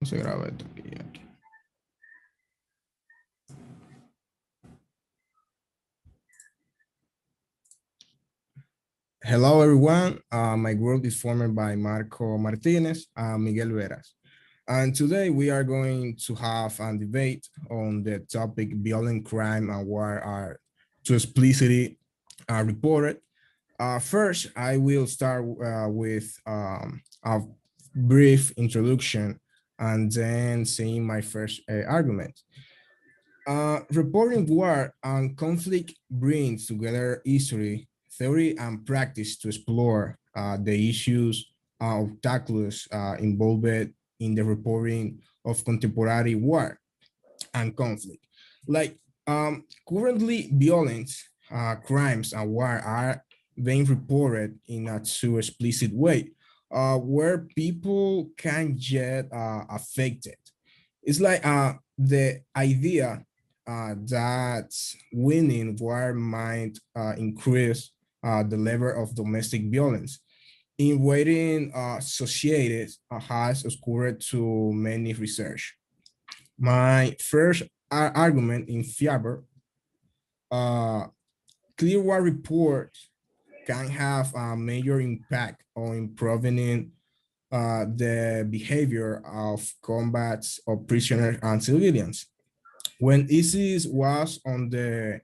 se graba esto aquí, aquí. Hello, everyone. My group is formed by Marco Martinez and Miguel Veras. And today we are going to have a debate on the topic violent crime and war are too explicitly reported. First, I will start with a brief introduction and then saying my first argument. Reporting war and conflict brings together history, theory, and practice to explore the issues of obstacles involved in the reporting of contemporary war and conflict. Like currently, violence, crimes, and war are being reported in a too explicit way, where people can get affected. It's like the idea that winning war might increase the level of domestic violence in waiting associated has occurred to many research. My first argument in favor, uh, clear war reports can have a major impact on improving the behavior of combats of prisoners and civilians. When ISIS was on the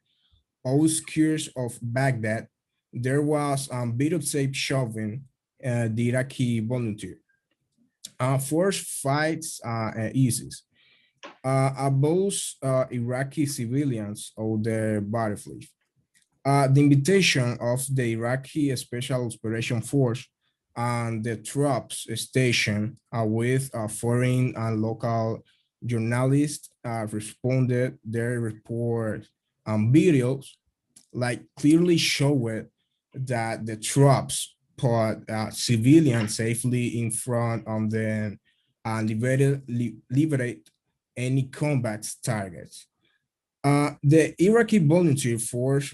outskirts of Baghdad, there was videotape showing the Iraqi volunteer forced fights ISIS. About Iraqi civilians on the battlefield. The invitation of the Iraqi Special Operation Force and the troops stationed with foreign and local journalists responded their report and videos like clearly showed that the troops put civilians safely in front of them and liberate any combat targets. The Iraqi volunteer force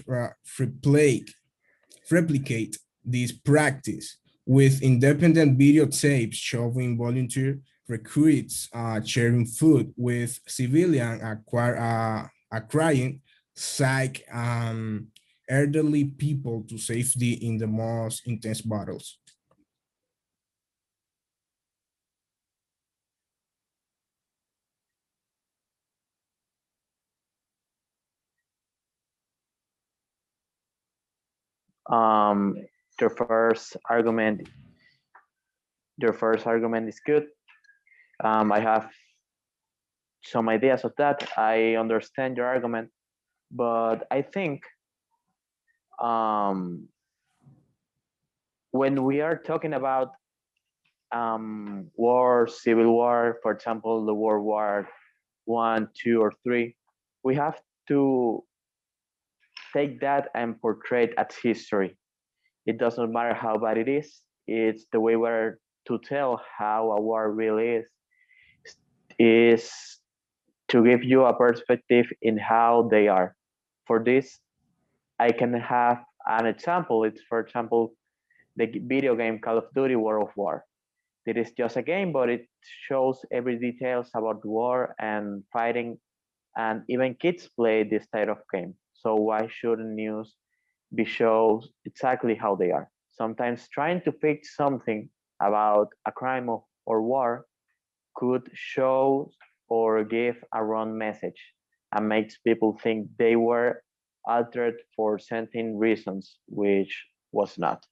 replicate this practice with independent videotapes showing volunteer recruits sharing food with civilian acquiring psych elderly people to safety in the most intense battles. Um, their first argument, their first argument is good. I have some ideas of that. I understand your argument, but I think um, when we are talking about war, civil war, for example, the World War One, two, or three, we have to take that and portray it as history. It doesn't matter how bad it is. It's the way we're to tell how a war really is to give you a perspective in how they are. For this, I can have an example. It's, for example, the video game Call of Duty World of War. It is just a game, but it shows every details about war and fighting, and even kids play this type of game. So why shouldn't news be shows exactly how they are? Sometimes trying to fix something about a crime or war could show or give a wrong message and makes people think they were altered for certain reasons, which was not.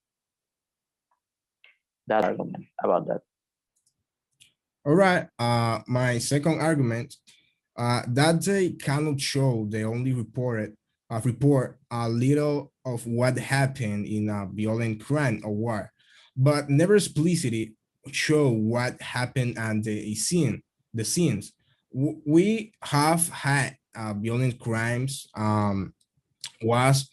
That argument about that. All right, my second argument, that they cannot show they only report a little of what happened in a violent crime or war, but never explicitly show what happened and the scenes. We have had violent crimes was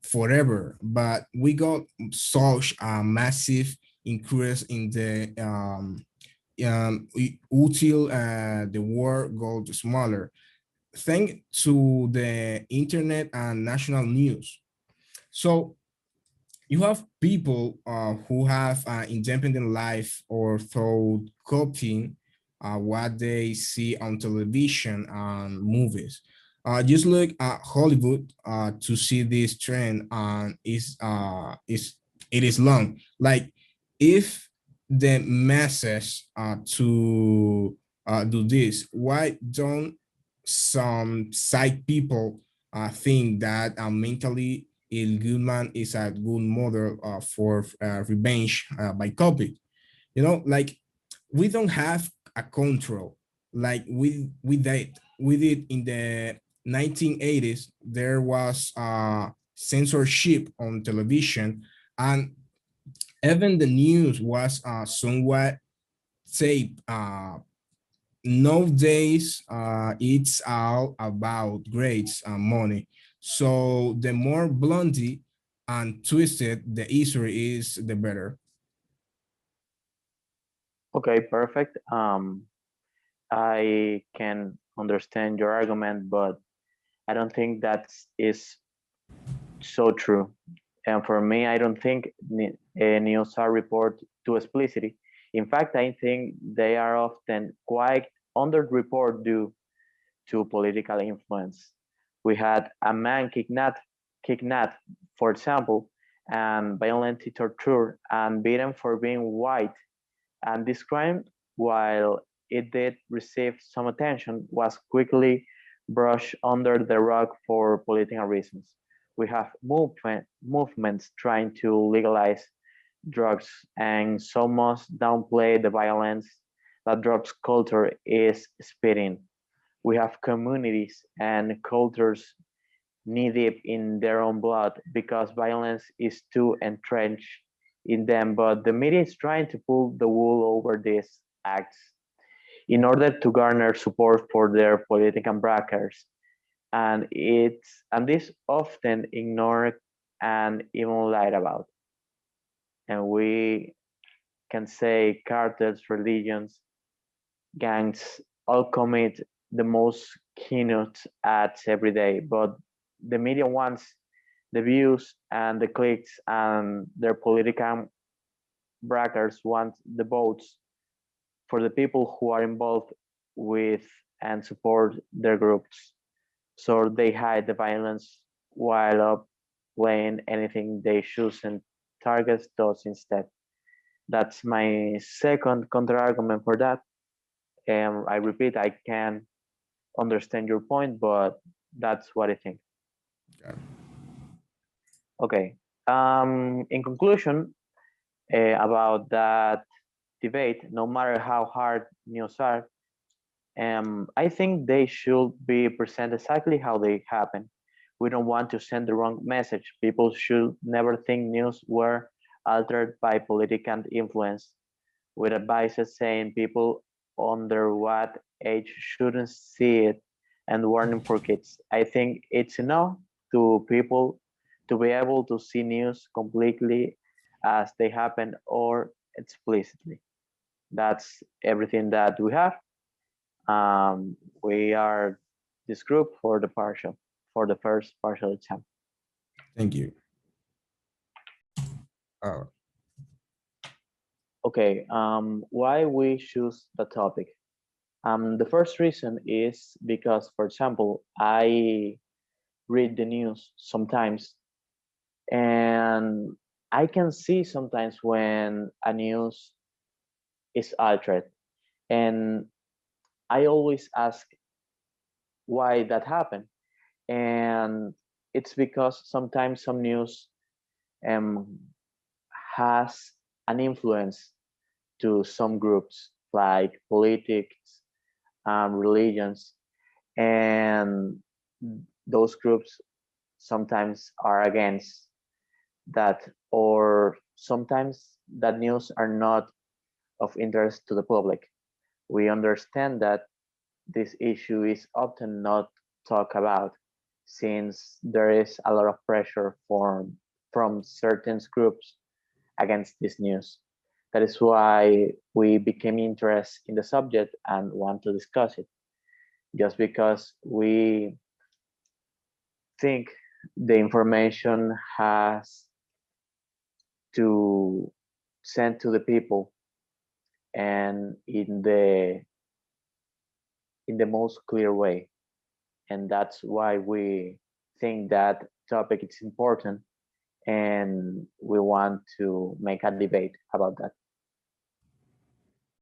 forever, but we got such a massive increase in the until the world got smaller. Thanks to the internet and national news. So you have people who have an independent life or through coping what they see on television and movies. Just look at Hollywood to see this trend, and is it is long. Like if the masses to do this, why don't some side people think that mentally Il Goodman is a good model for revenge by copy? You know, like we don't have a control like we did in the 1980s. There was censorship on television, and even the news was somewhat safe. Nowadays it's all about grades and money, so the more blunty and twisted the history is, the better. Okay, perfect. I can understand your argument, but I don't think that is so true. And for me, I don't think news are report too explicitly. In fact, I think they are often quite underreported due to political influence. We had a man kidnapped, for example, and violently tortured and beaten for being white. And this crime, while it did receive some attention, was quickly brushed under the rug for political reasons. We have movements trying to legalize drugs, and some must downplay the violence that drugs culture is spitting. We have communities and cultures knee deep in their own blood because violence is too entrenched in them. But the media is trying to pull the wool over these acts in order to garner support for their political backers. And this often ignored and even lied about. And we can say cartels, religions, gangs all commit the most heinous acts every day, but the media wants the views and the clicks, and their political brackers want the votes for the people who are involved with and support their groups. So they hide the violence while playing anything they choose and targets those instead. That's my second counter argument for that. And I repeat, I can understand your point, but that's what I think. Okay. Okay. In conclusion, about that debate, no matter how hard news are, I think they should be presented exactly how they happen. We don't want to send the wrong message. People should never think news were altered by political influence, with advices saying people under what age shouldn't see it and warning for kids. I think it's enough to people to be able to see news completely as they happen or explicitly. That's everything that we have. We are this group for the first partial exam. Thank you. uh, Okay, why we choose the topic? The first reason is because, for example, I read the news sometimes, and I can see sometimes when a news is altered, and I always ask why that happened, and it's because sometimes some news um, has an influence to some groups like politics, religions, and those groups sometimes are against that, or sometimes that news are not of interest to the public. We understand that this issue is often not talked about since there is a lot of pressure from certain groups against this news. That is why we became interested in the subject and want to discuss it, just because we think the information has to send to the people and in the in the most clear way. And that's why we think that topic is important and we want to make a debate about that.